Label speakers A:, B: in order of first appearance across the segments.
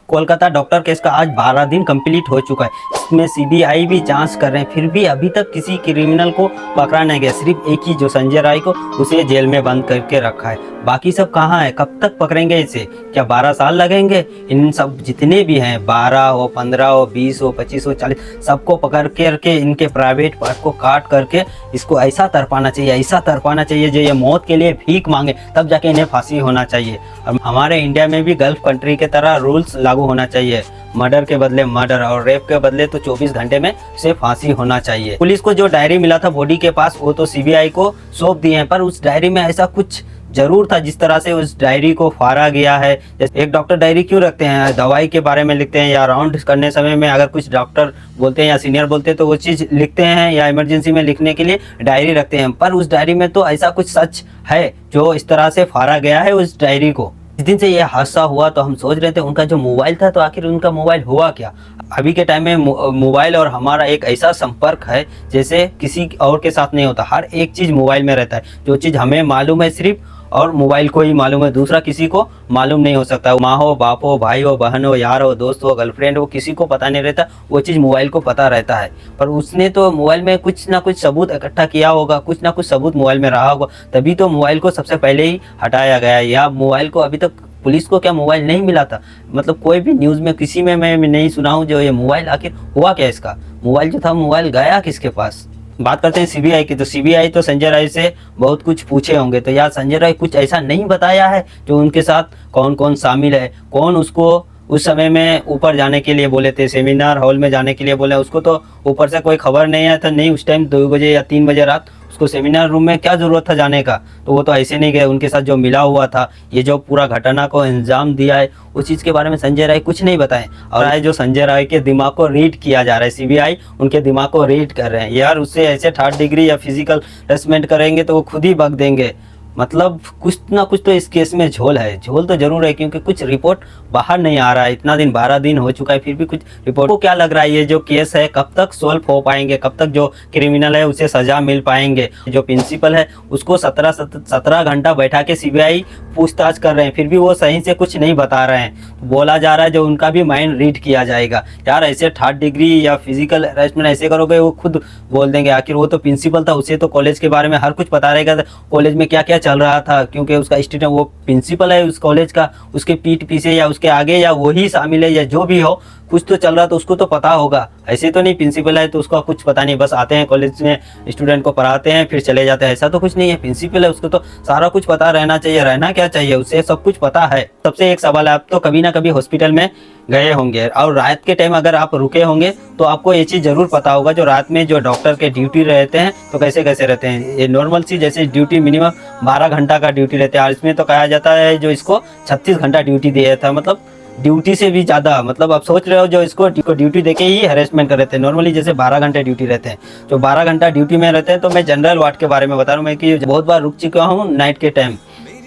A: Kolkata doctor case का आज 12 दिन कंप्लीट हो चुका है। इसमें सीबीआई भी जांच कर रहे हैं, फिर भी अभी तक किसी क्रिमिनल को पकड़ा नहीं गया। सिर्फ एक ही जो संजय राय को, उसे जेल में बंद करके रखा है। बाकी सब कहाँ है? कब तक पकड़ेंगे इसे? क्या 12 साल लगेंगे? इन सब जितने भी हैं, 12 हो, 15 हो, 20 हो, 25 हो, 40, सबको पकड़ करके इनके प्राइवेट पार्ट को काट करके इसको ऐसा तरपाना चाहिए, ऐसा तरपाना चाहिए जो ये मौत के लिए भीख मांगे, तब जाके इन्हें फांसी होना चाहिए। और हमारे इंडिया में भी गल्फ कंट्री के तरह रूल्स लागू होना चाहिए। मर्डर के बदले मर्डर और रेप के बदले तो 24 घंटे में उसे फांसी होना चाहिए। पुलिस को जो डायरी मिला था बॉडी के पास, वो तो सीबीआई को सौंप दिए हैं, पर उस डायरी में ऐसा कुछ जरूर था जिस तरह से उस डायरी को फाड़ा गया है। जैसे एक डॉक्टर डायरी क्यों रखते हैं? दवाई के बारे में लिखते हैं, या राउंड करने समय में अगर कुछ डॉक्टर बोलते हैं या सीनियर बोलते हैं तो वो चीज़ लिखते हैं, या इमरजेंसी में लिखने के लिए डायरी रखते हैं। पर उस डायरी में तो ऐसा कुछ सच है जो इस तरह से फाड़ा गया है उस डायरी को। जिस दिन से ये हादसा हुआ तो हम सोच रहे थे उनका जो मोबाइल था, तो आखिर उनका मोबाइल हुआ क्या? अभी के टाइम में मोबाइल और हमारा एक ऐसा संपर्क है जैसे किसी और के साथ नहीं होता। हर एक चीज़ मोबाइल में रहता है। जो चीज़ हमें मालूम है सिर्फ और मोबाइल को ही मालूम है, दूसरा किसी को मालूम नहीं हो सकता। माँ हो, बाप हो, भाई हो, बहन हो, यार हो, दोस्त हो, गर्लफ्रेंड हो, किसी को पता नहीं रहता। वो चीज़ मोबाइल को पता रहता है। पर उसने तो मोबाइल में कुछ ना कुछ सबूत इकट्ठा किया होगा, कुछ ना कुछ सबूत मोबाइल में रहा होगा, तभी तो मोबाइल को सबसे पहले ही हटाया गया। या मोबाइल को अभी तक पुलिस को क्या मोबाइल नहीं मिला था? मतलब कोई भी न्यूज़ में किसी में मैं नहीं सुना हूँ जो ये मोबाइल आखिर हुआ क्या इसका? मोबाइल जो था, मोबाइल गया किसके पास? बात करते हैं सीबीआई की, तो सीबीआई तो संजय राय से बहुत कुछ पूछे होंगे। तो यार संजय राय कुछ ऐसा नहीं बताया है जो उनके साथ कौन कौन शामिल है, कौन उसको उस समय में ऊपर जाने के लिए बोले थे, सेमिनार हॉल में जाने के लिए बोले, उसको तो ऊपर से कोई खबर नहीं आया था। नहीं, उस टाइम 2 बजे या 3 बजे रात उसको सेमिनार रूम में क्या ज़रूरत था जाने का? तो वो तो ऐसे नहीं गए। उनके साथ जो मिला हुआ था, ये जो पूरा घटना को अंजाम दिया है, उस चीज़ के बारे में संजय राय कुछ नहीं बताएं। और जो संजय राय के दिमाग को रीड किया जा रहा है, सीबीआई उनके दिमाग को रीड कर रहे हैं। यार उससे ऐसे 3rd डिग्री या फिजिकल हरेसमेंट करेंगे तो वो खुद ही भग देंगे। मतलब कुछ ना कुछ तो इस केस में झोल है। झोल तो जरूर है, क्योंकि कुछ रिपोर्ट बाहर नहीं आ रहा है। इतना दिन 12 दिन हो चुका है, फिर भी कुछ रिपोर्ट को क्या लग रहा है ये जो केस है कब तक सॉल्व हो पाएंगे? कब तक जो क्रिमिनल है उसे सजा मिल पाएंगे? जो प्रिंसिपल है उसको 17 घंटा बैठा के सीबीआई पूछताछ कर रहे हैं, फिर भी वो सही से कुछ नहीं बता रहे हैं। बोला जा रहा है जो उनका भी माइंड रीड किया जाएगा। यार ऐसे 3rd डिग्री या फिजिकल हरेसमेंट ऐसे करोगे, वो खुद बोल देंगे। आखिर वो तो प्रिंसिपल था, उसे तो कॉलेज के बारे में हर कुछ पता रहेगा, कॉलेज में क्या क्या चल रहा था, क्योंकि उसका स्टूडेंट, वो प्रिंसिपल है उस कॉलेज का। उसके पीठ पीछे या उसके आगे या वही शामिल है या जो भी हो, कुछ तो चल रहा तो उसको तो पता होगा। ऐसे तो नहीं प्रिंसिपल है तो उसका कुछ पता नहीं, बस आते हैं कॉलेज में, स्टूडेंट को पढ़ाते हैं, फिर चले जाते हैं। ऐसा तो कुछ नहीं है। प्रिंसिपल है, उसको तो सारा कुछ पता रहना चाहिए। रहना क्या चाहिए, उसे सब कुछ पता है। सबसे एक सवाल है, आप तो कभी ना कभी हॉस्पिटल में गए होंगे और रात के टाइम अगर आप रुके होंगे तो आपको ये चीज़ जरूर पता होगा जो रात में जो डॉक्टर के ड्यूटी रहते हैं तो कैसे कैसे रहते हैं। ये नॉर्मल सी जैसे ड्यूटी मिनिमम 12 घंटा का ड्यूटी रहता है, और इसमें तो कहा जाता है जो इसको 36 घंटा ड्यूटी दिया था। मतलब ड्यूटी से भी ज़्यादा। मतलब आप सोच रहे हो जो इसको ड्यूटी देके ही हरेसमेंट कर रहे थे। नॉर्मली जैसे 12 घंटे ड्यूटी रहते हैं, जो 12 घंटा ड्यूटी में रहते हैं। तो मैं जनरल वार्ड के बारे में बता रहा हूँ, मैं कि बहुत बार रुक चुका हूँ नाइट के टाइम।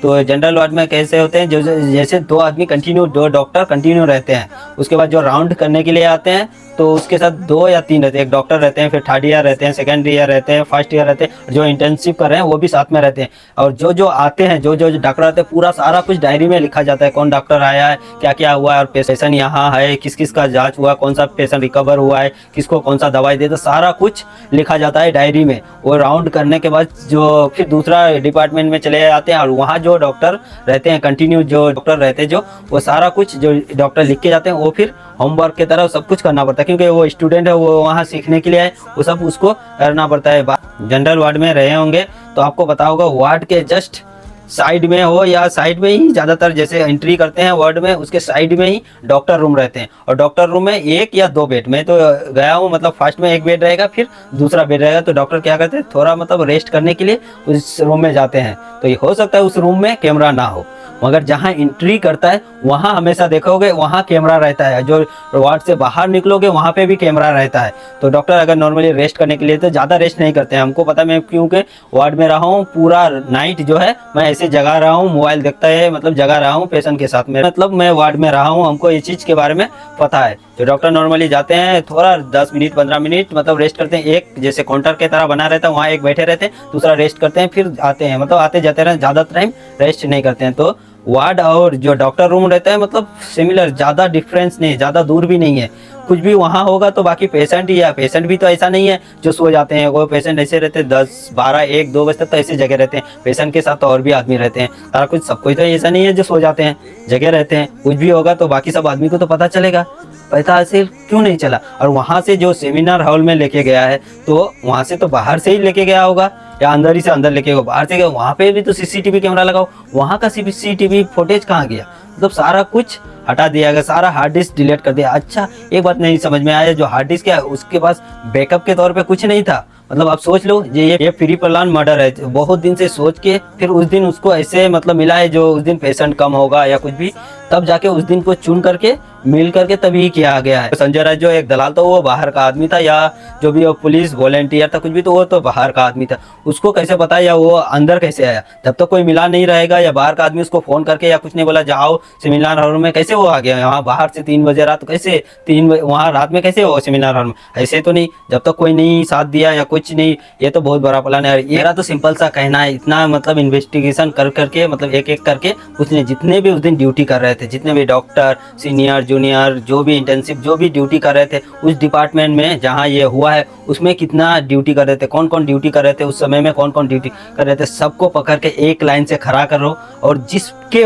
A: तो जनरल वार्ड में कैसे होते हैं, जो जैसे 2 आदमी कंटिन्यू, 2 डॉक्टर कंटिन्यू रहते हैं। उसके बाद जो राउंड करने के लिए आते हैं तो उसके साथ 2 या 3 रहते हैं। एक डॉक्टर रहते हैं, फिर 3rd ईयर रहते हैं, 2nd ईयर रहते हैं, 1st ईयर रहते हैं। जो इंटर्नशिप कर रहे हैं वो भी साथ में रहते हैं। और जो आते हैं, जो डॉक्टर आते हैं, पूरा सारा कुछ डायरी में लिखा जाता है। कौन डॉक्टर आया है, क्या क्या हुआ है, और पेशेंट यहाँ है, किस किस का जाँच हुआ, कौन सा पेशेंट रिकवर हुआ है, किसको कौन सा दवाई दे, तो सारा कुछ लिखा जाता है डायरी में। वो राउंड करने के बाद जो फिर दूसरा डिपार्टमेंट में चले जाते हैं, और वहाँ जो डॉक्टर रहते हैं, कंटिन्यू जो डॉक्टर रहते हैं, जो वो सारा कुछ जो डॉक्टर लिख के जाते हैं वो फिर होमवर्क की तरह सब कुछ करना पड़ता है, क्योंकि वो स्टूडेंट है, वो वहाँ सीखने के लिए आए, वो सब उसको करना पड़ता है। जनरल वार्ड में रहे होंगे तो आपको पता होगा, वार्ड के जस्ट साइड में हो या साइड में ही ज़्यादातर जैसे एंट्री करते हैं वार्ड में, उसके साइड में ही डॉक्टर रूम रहते हैं। और डॉक्टर रूम में 1 या 2 बेड, मैं तो गया हूँ, मतलब फर्स्ट में 1 बेड रहेगा, फिर दूसरा बेड रहेगा। तो डॉक्टर क्या करते हैं, थोड़ा मतलब रेस्ट करने के लिए उस रूम में जाते हैं। तो ये हो सकता है उस रूम में कैमरा ना हो, मगर जहाँ एंट्री करता है वहाँ हमेशा देखोगे वहाँ कैमरा रहता है। जो वार्ड से बाहर निकलोगे वहाँ पे भी कैमरा रहता है। तो डॉक्टर अगर नॉर्मली रेस्ट करने के लिए तो ज़्यादा रेस्ट नहीं करते हैं। हमको पता, मैं क्योंकि वार्ड में रहा हूँ, पूरा नाइट जो है मैं ऐसे जगा रहा हूँ, मोबाइल देखता है, मतलब जगा रहा हूँ पेशेंट के साथ में, मतलब मैं वार्ड में रहा हूँ, हमको ये चीज़ के बारे में पता है। जो डॉक्टर नॉर्मली जाते हैं थोड़ा 10 मिनट 15 मिनट मतलब रेस्ट करते हैं। एक जैसे काउंटर के तरह बना रहता है, वहाँ एक बैठे रहते हैं, दूसरा रेस्ट करते हैं, फिर आते हैं, मतलब आते जाते रहते, ज़्यादा टाइम रेस्ट नहीं करते हैं। तो वार्ड और जो डॉक्टर रूम रहता है मतलब सिमिलर, ज़्यादा डिफरेंस नहीं, ज़्यादा दूर भी नहीं है। कुछ भी वहाँ होगा तो बाकी पेशेंट ही है, पेशेंट भी तो ऐसा नहीं है जो सो जाते हैं, वो पेशेंट ऐसे रहते हैं 10, 12, 1, 2 बजे तक तो ऐसी जगह रहते हैं। पेशेंट के साथ तो और भी आदमी रहते हैं, सारा कुछ सब कोई तो ऐसा नहीं है जो सो जाते हैं, जगह रहते हैं। कुछ भी होगा तो बाकी सब आदमी को तो पता चलेगा, पता ऐसे क्यों नहीं चला। और वहाँ से जो सेमिनार हॉल में लेके गया है तो वहाँ से तो बाहर से ही लेके गया होगा या अंदर ही से अंदर लेके गया, बाहर से गया, वहाँ पे भी तो सीसीटीवी कैमरा लगाओ, वहाँ का सीसीटीवी फुटेज कहाँ गया? मतलब सारा कुछ हटा दिया गया, सारा हार्ड डिस्क डिलीट कर दिया। अच्छा एक बात नहीं समझ में आया, जो हार्ड डिस्क है उसके पास बैकअप के तौर पे कुछ नहीं था। मतलब आप सोच लो ये फ्री प्लान मर्डर है, बहुत दिन से सोच के फिर उस दिन उसको ऐसे मतलब मिला है जो उस दिन पेशेंट कम होगा या कुछ भी, तब जाके उस दिन को चुन करके मिल करके तभी किया गया है। संजय राय जो एक दलाल था वो बाहर का आदमी था, या जो भी वो पुलिस वॉलेंटियर था कुछ भी, तो वो तो बाहर का आदमी था। उसको कैसे पता या वो अंदर कैसे आया? जब तक कोई मिला नहीं रहेगा या बाहर का आदमी उसको फोन करके या कुछ नहीं बोला जाओ सेमिनार हॉल में, कैसे वो आ गया यहाँ बाहर से 3 बजे रात? कैसे 3 बजे वहाँ रात में कैसे हो सेमिनार हॉल में? ऐसे तो नहीं, जब तक कोई नहीं साथ दिया या कुछ नहीं। ये तो बहुत बड़ा प्लान है। मेरा तो सिंपल सा कहना है, इतना मतलब इन्वेस्टिगेशन कर करके मतलब एक एक करके उसने जितने भी उस दिन ड्यूटी कर रहे थे, जितने भी डॉक्टर सीनियर जूनियर जो भी इंटर्नशिप जो भी ड्यूटी कर रहे थे उस डिपार्टमेंट में जहाँ ये हुआ है उसमें कितना ड्यूटी कर रहे थे, कौन कौन ड्यूटी कर रहे थे उस समय में, कौन कौन ड्यूटी कर रहे थे, सबको पकड़ के एक लाइन से खड़ा करो। और जिसके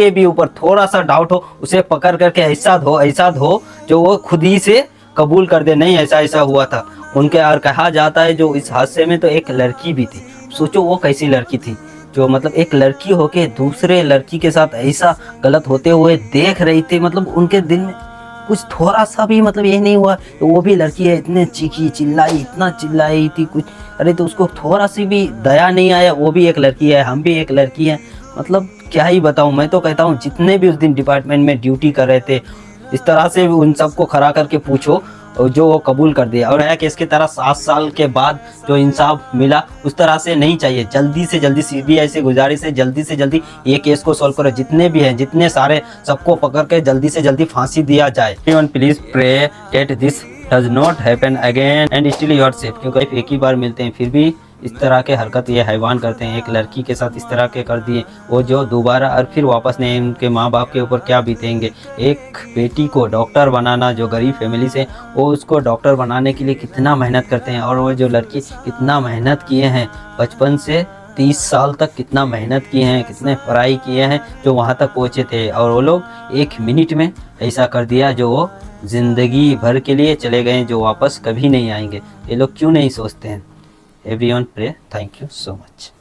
A: भी ऊपर थोड़ा सा डाउट हो उसे पकड़ करके ऐसा धो जो वो खुद ही से कबूल कर दे, नहीं ऐसा ऐसा हुआ था उनके। और कहा जाता है जो इस हादसे में तो एक लड़की भी थी। सोचो वो कैसी लड़की थी जो मतलब एक लड़की होके दूसरे लड़की के साथ ऐसा गलत होते हुए देख रही थी। मतलब उनके दिल में कुछ थोड़ा सा भी मतलब ये नहीं हुआ तो वो भी लड़की है, इतने चीखी चिल्लाई, इतना चिल्लाई थी कुछ, अरे तो उसको थोड़ा सी भी दया नहीं आया। वो भी एक लड़की है, हम भी एक लड़की है, मतलब क्या ही बताऊं। मैं तो कहता हूँ जितने भी उस दिन डिपार्टमेंट में ड्यूटी कर रहे थे इस तरह से उन सबको खड़ा करके पूछो और जो वो कबूल कर दिया। और है कि इसके तरह 7 साल के बाद जो इंसाफ मिला उस तरह से नहीं चाहिए। जल्दी से जल्दी सीबीआई से गुजारिश है, जल्दी से जल्दी ये केस को सॉल्व करो, जितने भी हैं जितने सारे सबको पकड़ के जल्दी से जल्दी फांसी दिया जाए। Please pray that this does not happen again and still you are safe. क्योंकि एक ही बार मिलते हैं फिर भी इस तरह के हरकत ये हैवान करते हैं। एक लड़की के साथ इस तरह के कर दिए, वो जो दोबारा और फिर वापस नहीं, उनके माँ बाप के ऊपर क्या बीतेंगे। एक बेटी को डॉक्टर बनाना, जो गरीब फैमिली से, वो उसको डॉक्टर बनाने के लिए कितना मेहनत करते हैं। और वो जो लड़की कितना मेहनत किए हैं, बचपन से 30 साल तक कितना मेहनत किए हैं, कितने पढ़ाई किए हैं जो वहाँ तक पहुँचे थे। और वो लोग 1 मिनट में ऐसा कर दिया जो वो ज़िंदगी भर के लिए चले गए, जो वापस कभी नहीं आएंगे। ये लोग क्यों नहीं सोचते हैं? Everyone pray. Thank you so much.